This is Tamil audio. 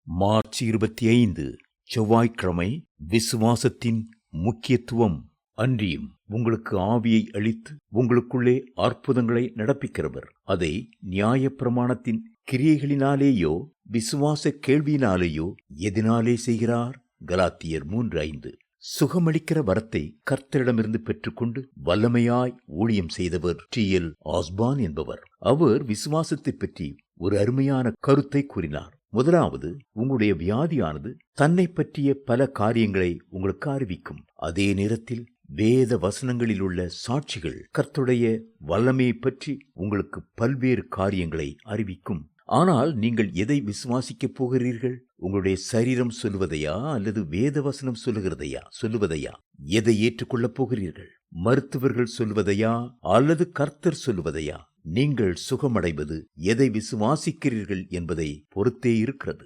மார்ச் 25 செவ்வாய்க்கிழமை. விசுவாசத்தின் முக்கியத்துவம். அன்றியும் உங்களுக்கு ஆவியை அளித்து உங்களுக்குள்ளே அற்புதங்களை நடப்பிக்கிறவர் அதை நியாயப்பிரமாணத்தின் கிரியைகளினாலேயோ விசுவாச கேள்வியினாலேயோ எதினாலே செய்கிறார்? கலாத்தியர் 3:5. சுகமளிக்கிற வரத்தை கர்த்தரிடமிருந்து பெற்றுக்கொண்டு வல்லமையாய் ஊழியம் செய்தவர் T.L. ஆஸ்பான் என்பவர். அவர் விசுவாசத்தை பற்றி ஒரு அருமையான கருத்தை கூறினார். முதலாவது, உங்களுடைய வியாதியானது தன்னை பற்றிய பல காரியங்களை உங்களுக்கு அறிவிக்கும். அதே நேரத்தில் வேத வசனங்களில் உள்ள சாட்சிகள் கர்த்தருடைய வல்லமையை பற்றி உங்களுக்கு பல்வேறு காரியங்களை அறிவிக்கும். ஆனால் நீங்கள் எதை விசுவாசிக்கப் போகிறீர்கள்? உங்களுடைய சரீரம் சொல்லுவதையா அல்லது வேத வசனம் சொல்லுவதையா? எதை ஏற்றுக்கொள்ளப் போகிறீர்கள்? மருத்துவர்கள் சொல்லுவதையா அல்லது கர்த்தர் சொல்லுவதையா? நீங்கள் சுகமடைவது எதை விசுவாசிக்கிறீர்கள் என்பதை பொறுத்தே இருக்கிறது.